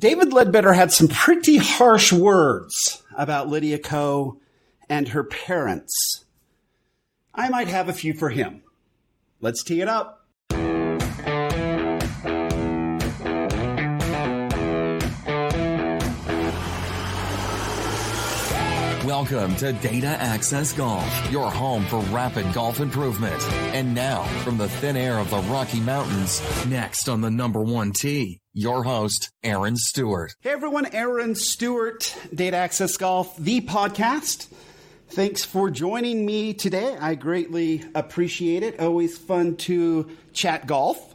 David Leadbetter had some pretty harsh words about Lydia Ko and her parents. I might have a few for him. Let's tee it up. Welcome to Data Access Golf, your home for rapid golf improvement. And now, from the thin air of the Rocky Mountains, next on the number one tee, your host, Aaron Stewart. Hey everyone, Aaron Stewart, Data Access Golf, the podcast. Thanks for joining me today. I greatly appreciate it. Always fun to chat golf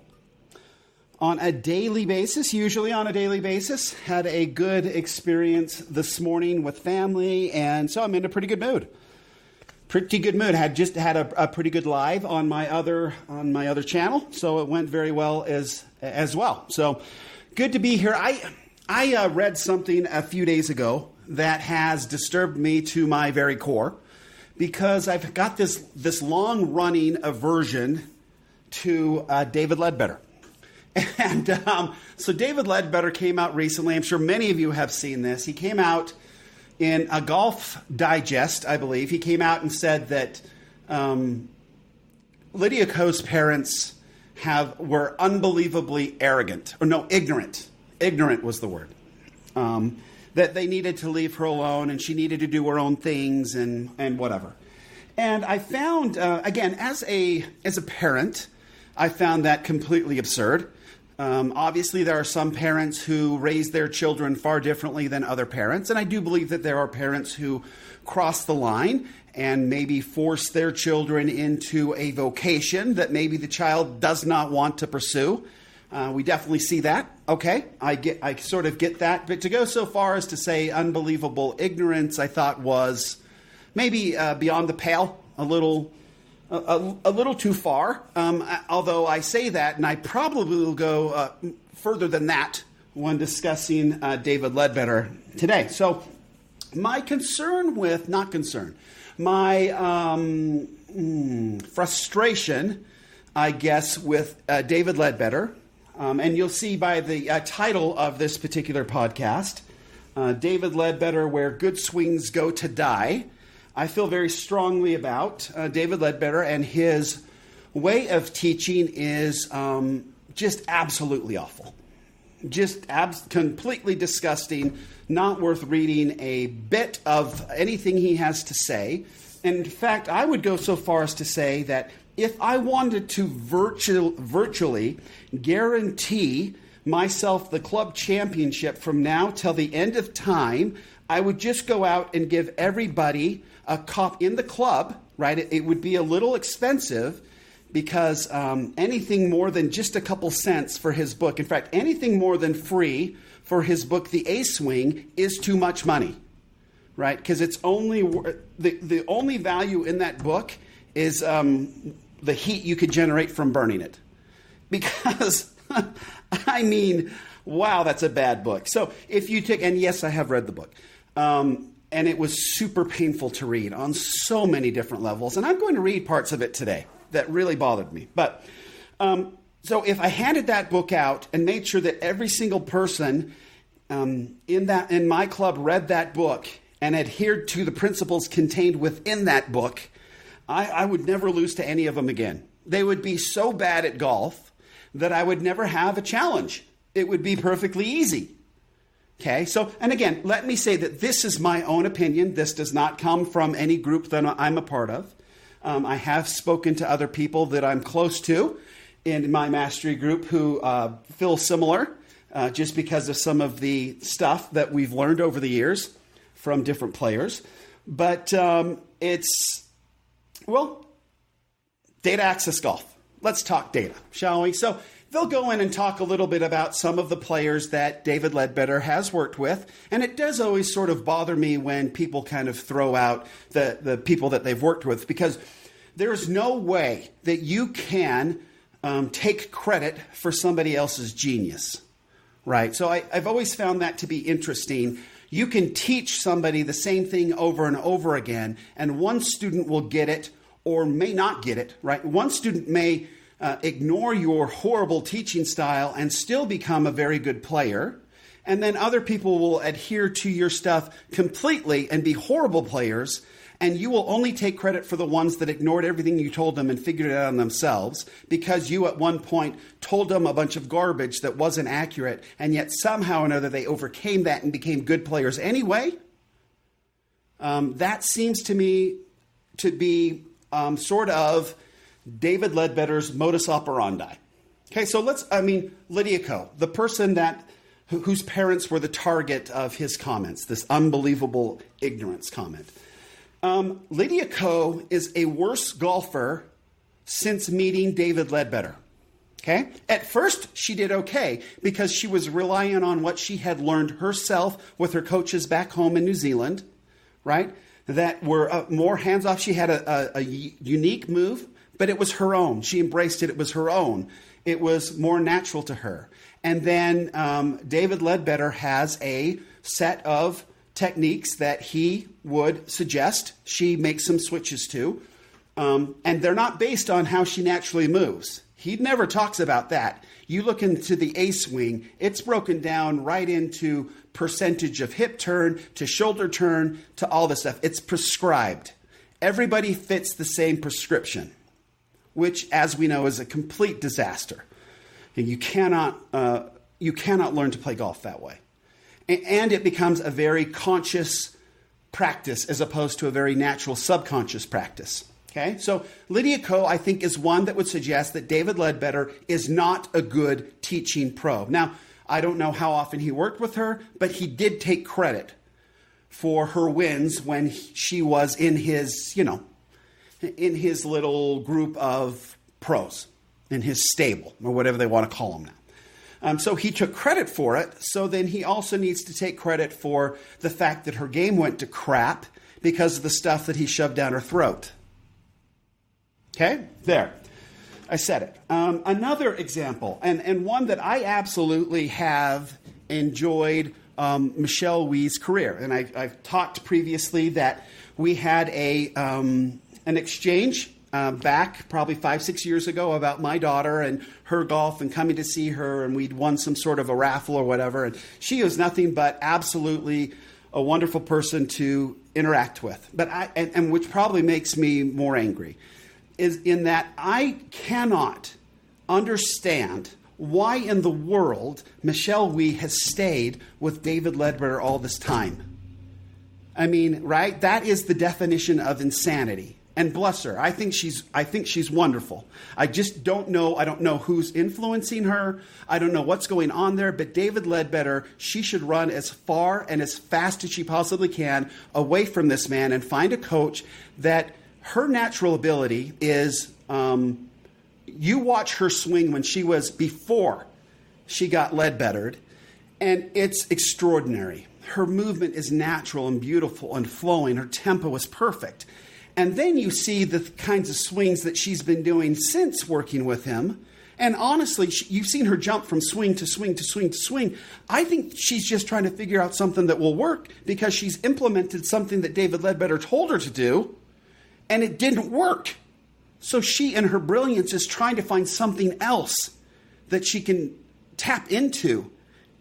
on a daily basis, usually on a daily basis. Had a good experience this morning with family, and so I'm in a pretty good mood. Had just had a pretty good live on my other channel, so it went very well as well. So good to be here. I read something a few days ago that has disturbed me to my very core, because I've got this long running aversion to David Leadbetter. And so David Leadbetter came out recently. I'm sure many of you have seen this. He came out in a Golf Digest, I believe. He came out and said that Lydia Ko's parents were unbelievably ignorant. Ignorant was the word. That they needed to leave her alone and she needed to do her own things and whatever. And I found, again, as a parent, I found that completely absurd. Obviously, there are some parents who raise their children far differently than other parents, and I do believe that there are parents who cross the line and maybe force their children into a vocation that maybe the child does not want to pursue. We definitely see that. Okay, I sort of get that, but to go so far as to say unbelievable ignorance, I thought was maybe beyond the pale, a little too far, although I say that, and I probably will go further than that when discussing David Leadbetter today. So my frustration, I guess, with David Leadbetter, and you'll see by the title of this particular podcast, David Leadbetter, Where Good Swings Go to Die. I feel very strongly about David Leadbetter, and his way of teaching is just absolutely awful. Just completely disgusting, not worth reading a bit of anything he has to say. And in fact, I would go so far as to say that if I wanted to virtually guarantee myself the club championship from now till the end of time, I would just go out and give everybody a cop in the club, right? It would be a little expensive because anything more than just a couple cents for his book, in fact, anything more than free for his book, The A-Swing, is too much money, right? Because it's only the only value in that book is the heat you could generate from burning it. Because, I mean, wow, that's a bad book. So if you take, and yes, I have read the book, and it was super painful to read on so many different levels. And I'm going to read parts of it today that really bothered me. But so if I handed that book out and made sure that every single person in my club read that book and adhered to the principles contained within that book, I would never lose to any of them again. They would be so bad at golf that I would never have a challenge. It would be perfectly easy. Okay, so, and again, let me say that this is my own opinion. This does not come from any group that I'm a part of. I have spoken to other people that I'm close to in my mastery group who feel similar just because of some of the stuff that we've learned over the years from different players. But data access golf. Let's talk data, shall we? So they'll go in and talk a little bit about some of the players that David Leadbetter has worked with. And it does always sort of bother me when people kind of throw out the people that they've worked with, because there's no way that you can take credit for somebody else's genius, right? So I've always found that to be interesting. You can teach somebody the same thing over and over again, and one student will get it or may not get it, right? One student may ignore your horrible teaching style and still become a very good player. And then other people will adhere to your stuff completely and be horrible players, and you will only take credit for the ones that ignored everything you told them and figured it out on themselves because you at one point told them a bunch of garbage that wasn't accurate, and yet somehow or another they overcame that and became good players anyway. That seems to me to be sort of David Leadbetter's modus operandi. Okay, so Lydia Ko, the person whose parents were the target of his comments, this unbelievable ignorance comment. Lydia Ko is a worse golfer since meeting David Leadbetter. Okay? At first, she did okay because she was relying on what she had learned herself with her coaches back home in New Zealand, right? That were more hands-off. She had a unique move, but it was her own. She embraced it. It was her own. It was more natural to her. And then David Leadbetter has a set of techniques that he would suggest she make some switches to. And they're not based on how she naturally moves. He never talks about that. You look into the A swing, it's broken down right into percentage of hip turn to shoulder turn to all this stuff. It's prescribed. Everybody fits the same prescription, which, as we know, is a complete disaster. And you cannot learn to play golf that way. And it becomes a very conscious practice as opposed to a very natural subconscious practice. Okay, so Lydia Ko, I think, is one that would suggest that David Leadbetter is not a good teaching pro. Now, I don't know how often he worked with her, but he did take credit for her wins when she was in his, in his little group of pros, in his stable, or whatever they want to call them now. So he took credit for it. So then he also needs to take credit for the fact that her game went to crap because of the stuff that he shoved down her throat. Okay, there. I said it. Another example, and one that I absolutely have enjoyed Michelle Wee's career. And I've talked previously that we had an exchange back probably 5-6 years ago about my daughter and her golf and coming to see her, and we'd won some sort of a raffle or whatever. And she was nothing but absolutely a wonderful person to interact with. But and which probably makes me more angry, is in that I cannot understand why in the world Michelle Wee has stayed with David Leadbetter all this time. I mean, right? That is the definition of insanity. And bless her. I think she's wonderful. I just don't know. I don't know who's influencing her. I don't know what's going on there. But David Leadbetter, she should run as far and as fast as she possibly can away from this man and find a coach that her natural ability is, you watch her swing when she was before she got Leadbettered, and it's extraordinary. Her movement is natural and beautiful and flowing. Her tempo is perfect. And then you see the kinds of swings that she's been doing since working with him. And honestly, you've seen her jump from swing to swing to swing to swing. I think she's just trying to figure out something that will work because she's implemented something that David Leadbetter told her to do, and it didn't work. So she, in her brilliance, is trying to find something else that she can tap into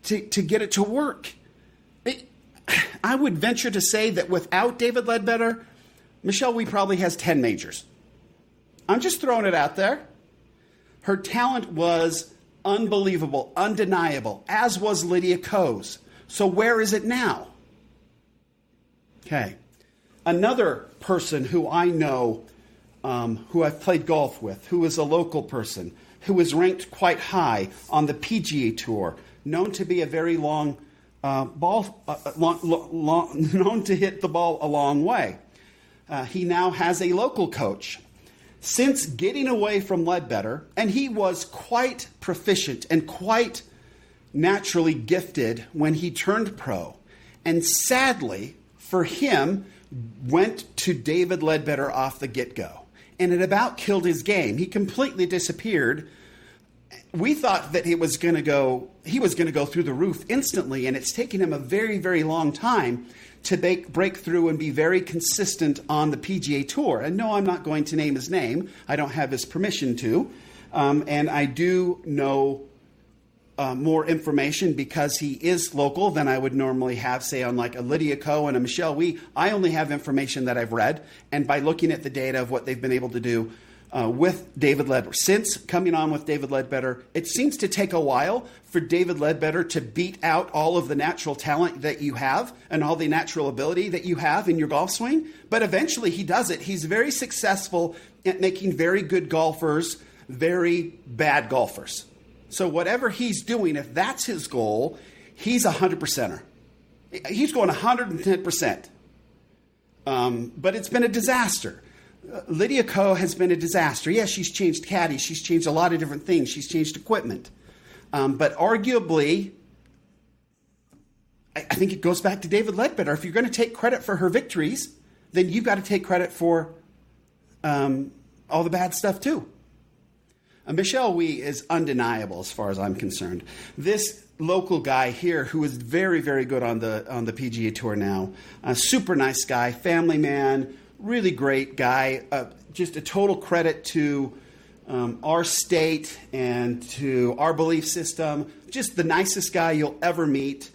to get it to work. I would venture to say that without David Leadbetter, Michelle Wee probably has 10 majors. I'm just throwing it out there. Her talent was unbelievable, undeniable, as was Lydia Ko's. So where is it now? Okay. Another person who I know, who I've played golf with, who is a local person, who is ranked quite high on the PGA Tour, known to be a very long ball, known to hit the ball a long way. He now has a local coach. Since getting away from Leadbetter, and he was quite proficient and quite naturally gifted when he turned pro, and sadly for him, went to David Leadbetter off the get-go. And it about killed his game. He completely disappeared. We thought that he was going to go through the roof instantly, and it's taken him a very, very long time to break through and be very consistent on the PGA Tour. And no, I'm not going to name his name. I don't have his permission to. And I do know more information because he is local than I would normally have, say, on like a Lydia Ko and a Michelle Wee. I only have information that I've read, and by looking at the data of what they've been able to do with David Ledbetter. Since coming on with David Ledbetter, it seems to take a while for David Ledbetter to beat out all of the natural talent that you have and all the natural ability that you have in your golf swing, but eventually he does it. He's very successful at making very good golfers very bad golfers. So whatever he's doing, if that's his goal, he's 100%er. He's going 110%. But it's been a disaster. Lydia Ko has been a disaster. Yes, she's changed caddies. She's changed a lot of different things. She's changed equipment. But arguably, I think it goes back to David Ledbetter. If you're going to take credit for her victories, then you've got to take credit for all the bad stuff too. Michelle Wee is undeniable as far as I'm concerned. This local guy here who is very, very good on the PGA Tour now, a super nice guy, family man, really great guy, just a total credit to our state and to our belief system, just the nicest guy you'll ever meet,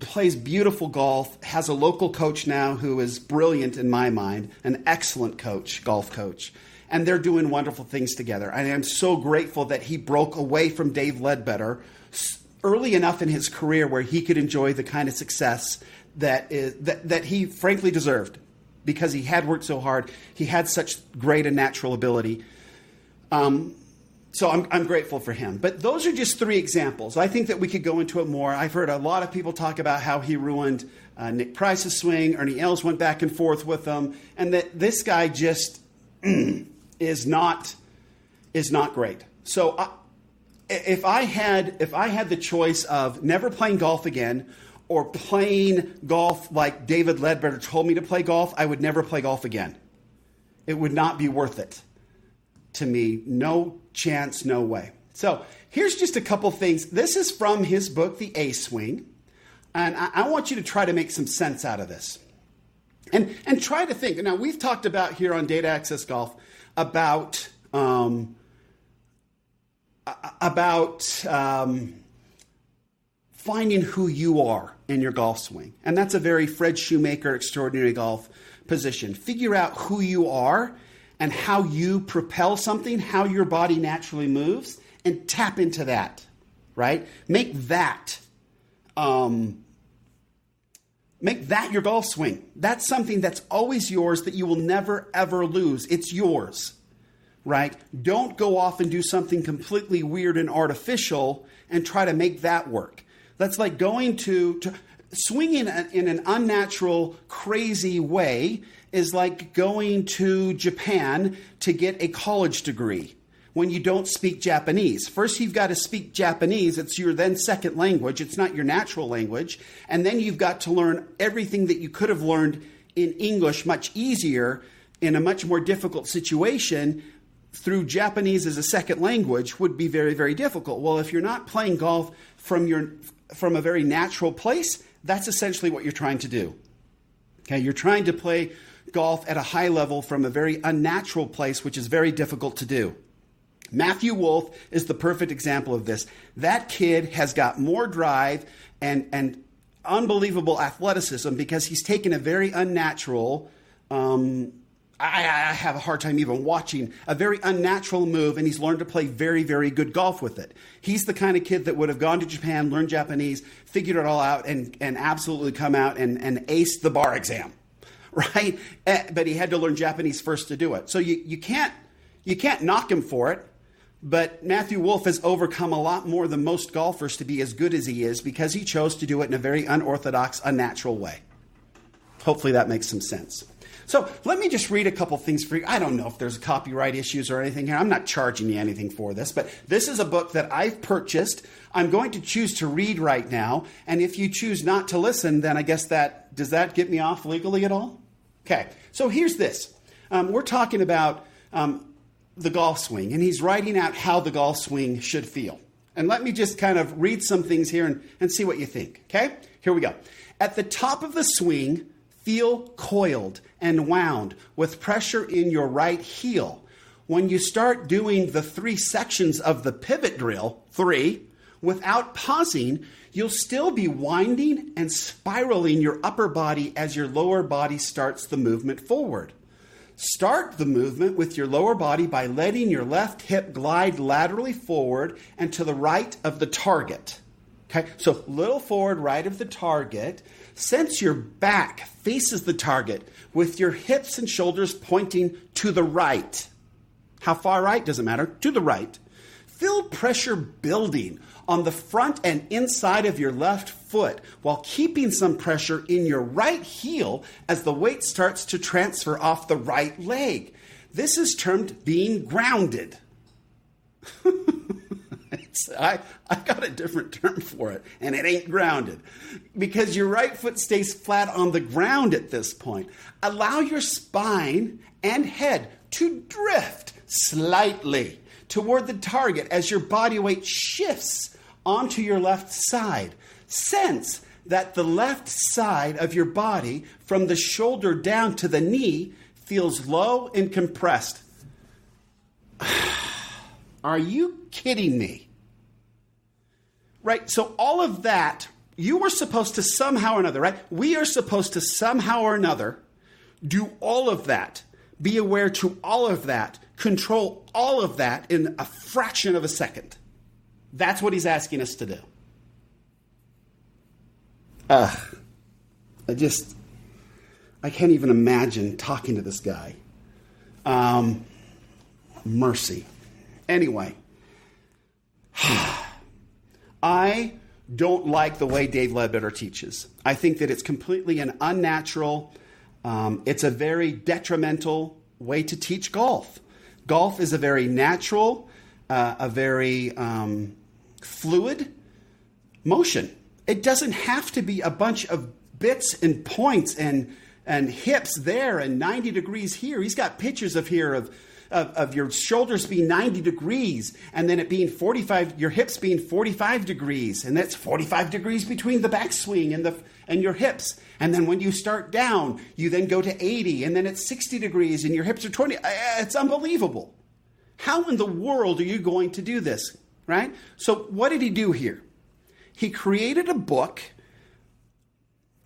plays beautiful golf, has a local coach now who is brilliant in my mind, an excellent coach, golf coach. And they're doing wonderful things together. And I'm so grateful that he broke away from Dave Ledbetter early enough in his career where he could enjoy the kind of success that he frankly deserved because he had worked so hard. He had such great and natural ability. So I'm grateful for him. But those are just three examples. I think that we could go into it more. I've heard a lot of people talk about how he ruined Nick Price's swing. Ernie Els went back and forth with him. And that this guy just is not great. So if I had the choice of never playing golf again or playing golf like David Ledbetter told me to play golf, I would never play golf again. It would not be worth it to me. No chance, no way. So here's just a couple things. This is from his book, The A Swing. And I want you to try to make some sense out of this. And try to think. Now, we've talked about here on Data Access Golf about finding who you are in your golf swing. And that's a very Fred Shoemaker extraordinary golf position. Figure out who you are and how you propel something, how your body naturally moves, and tap into that, right? Make that your golf swing. That's something that's always yours that you will never, ever lose. It's yours, right? Don't go off and do something completely weird and artificial and try to make that work. That's like going to swinging in an unnatural, crazy way is like going to Japan to get a college degree when you don't speak Japanese. First, you've got to speak Japanese. It's your then second language. It's not your natural language. And then you've got to learn everything that you could have learned in English much easier in a much more difficult situation through Japanese as a second language would be very, very difficult. Well, if you're not playing golf from a very natural place, that's essentially what you're trying to do. Okay, you're trying to play golf at a high level from a very unnatural place, which is very difficult to do. Matthew Wolff is the perfect example of this. That kid has got more drive and unbelievable athleticism because he's taken a very unnatural, I have a hard time even watching, a very unnatural move, and he's learned to play very, very good golf with it. He's the kind of kid that would have gone to Japan, learned Japanese, figured it all out, and absolutely come out and aced the bar exam, right? But he had to learn Japanese first to do it. So you can't knock him for it. But Matthew Wolff has overcome a lot more than most golfers to be as good as he is because he chose to do it in a very unorthodox, unnatural way. Hopefully that makes some sense. So let me just read a couple things for you. I don't know if there's copyright issues or anything here. I'm not charging you anything for this, but this is a book that I've purchased. I'm going to choose to read right now. And if you choose not to listen, then I guess does that get me off legally at all? Okay, so here's this. We're talking about the golf swing, and he's writing out how the golf swing should feel. And let me just kind of read some things here and see what you think, okay? Here we go. At the top of the swing, feel coiled and wound with pressure in your right heel. when you start doing the 3 sections of the pivot drill, 3, without pausing, you'll still be winding and spiraling your upper body as your lower body starts the movement forward. Start the movement with your lower body by letting your left hip glide laterally forward and to the right of the target. Okay, so little forward, right of the target. Sense your back faces the target with your hips and shoulders pointing to the right. How far right? Doesn't matter. To the right. Feel pressure building on the front and inside of your left foot while keeping some pressure in your right heel as the weight starts to transfer off the right leg. This is termed being grounded. I got a different term for it, and it ain't grounded. Because your right foot stays flat on the ground at this point. Allow your spine and head to drift slightly toward the target as your body weight shifts onto your left side. Sense that the left side of your body, from the shoulder down to the knee, feels low and compressed. Are you kidding me? Right, so all of that, you were supposed to somehow or another, right? We are supposed to somehow or another do all of that, be aware to all of that, control all of that in a fraction of a second. That's what he's asking us to do. I can't even imagine talking to this guy. Mercy. Anyway. I don't like the way Dave Leadbetter teaches. I think that it's completely an unnatural, it's a very detrimental way to teach golf. Golf is a very natural, a very fluid motion. It doesn't have to be a bunch of bits and points and hips there and 90 degrees here. He's got pictures of here of your shoulders being 90 degrees and then it being 45, your hips being 45 degrees. And that's 45 degrees between the backswing and your hips. And then when you start down, you then go to 80 and then it's 60 degrees and your hips are 20. It's unbelievable. How in the world are you going to do this, right? So what did he do here? He created a book.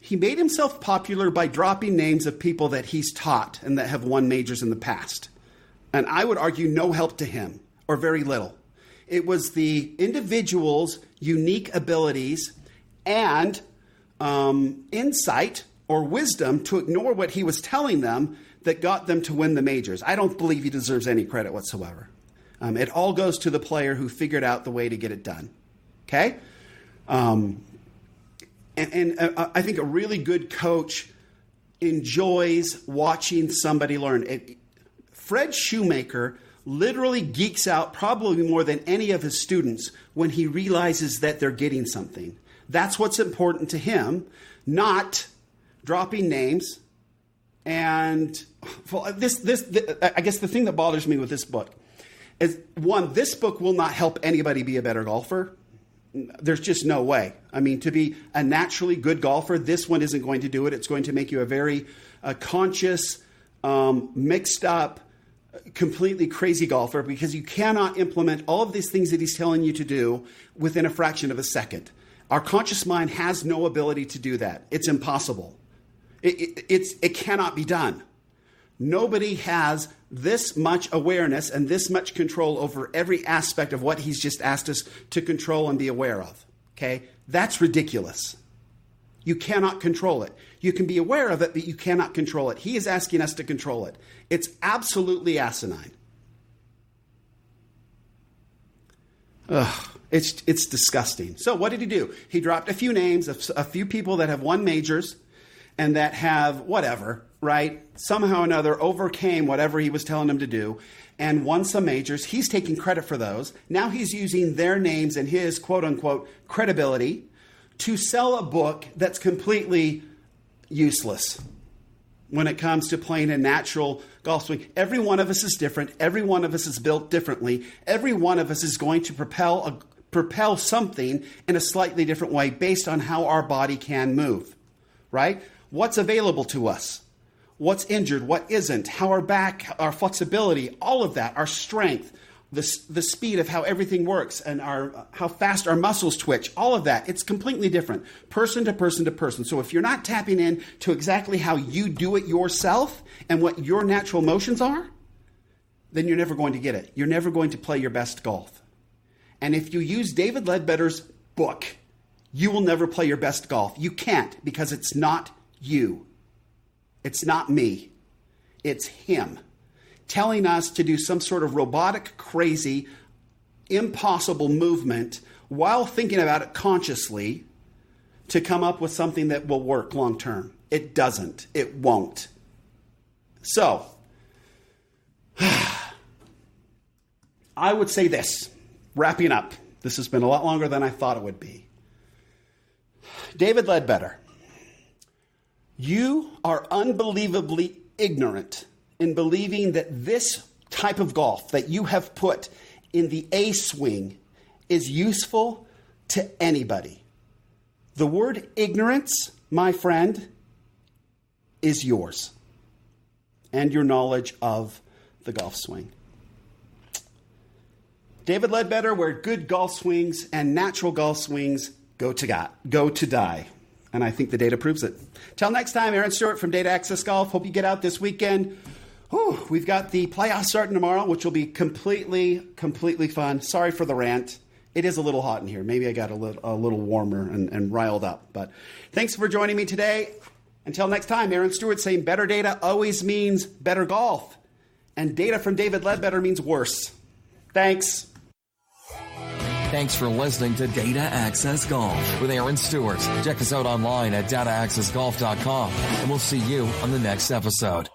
He made himself popular by dropping names of people that he's taught and that have won majors in the past. And I would argue no help to him, or very little. It was the individual's unique abilities and insight or wisdom to ignore what he was telling them that got them to win the majors. I don't believe he deserves any credit whatsoever. It all goes to the player who figured out the way to get it done. Okay? And I think a really good coach enjoys watching somebody learn. Fred Shoemaker literally geeks out probably more than any of his students when he realizes that they're getting something. That's what's important to him, not dropping names. And I guess the thing that bothers me with this book is, one, this book will not help anybody be a better golfer. There's just no way. I mean, to be a naturally good golfer, this one isn't going to do it. It's going to make you a very conscious, mixed up, completely crazy golfer, because you cannot implement all of these things that he's telling you to do within a fraction of a second. Our conscious mind has no ability to do that. It's impossible. It cannot be done. Nobody has this much awareness and this much control over every aspect of what he's just asked us to control and be aware of. Okay? That's ridiculous. You cannot control it. You can be aware of it, but you cannot control it. He is asking us to control it. It's absolutely asinine. It's disgusting. So what did he do? He dropped a few names of a few people that have won majors and that have whatever, right? Somehow or another overcame whatever he was telling them to do and won some majors. He's taking credit for those. Now he's using their names and his quote-unquote credibility to sell a book that's completely useless when it comes to playing a natural golf swing. Every one of us is different. Every one of us is built differently. Every one of us is going to propel something in a slightly different way based on how our body can move, right? What's available to us? what's injured, what isn't, how our back, our flexibility, all of that, our strength, the speed of how everything works, and how fast our muscles twitch, all of that, it's completely different, person to person to person. So if you're not tapping in to exactly how you do it yourself and what your natural motions are, then you're never going to get it. You're never going to play your best golf. And if you use David Leadbetter's book, you will never play your best golf. You can't, because it's not you. It's not me. It's him telling us to do some sort of robotic, crazy, impossible movement while thinking about it consciously to come up with something that will work long term. It doesn't. It won't. So, I would say this, wrapping up. This has been a lot longer than I thought it would be. David Leadbetter, you are unbelievably ignorant in believing that this type of golf that you have put in the A swing is useful to anybody. The word ignorance, my friend, is yours and your knowledge of the golf swing. David Leadbetter, where good golf swings and natural golf swings go to die. And I think the data proves it. Till next time, Aaron Stewart from Data Access Golf. Hope you get out this weekend. We've got the playoffs starting tomorrow, which will be completely fun. Sorry for the rant. It is a little hot in here. Maybe I got a little warmer and riled up. But thanks for joining me today. Until next time, Aaron Stewart saying better data always means better golf. And data from David Leadbetter means worse. Thanks. Thanks for listening to Data Access Golf with Aaron Stewart. Check us out online at dataaccessgolf.com, and we'll see you on the next episode.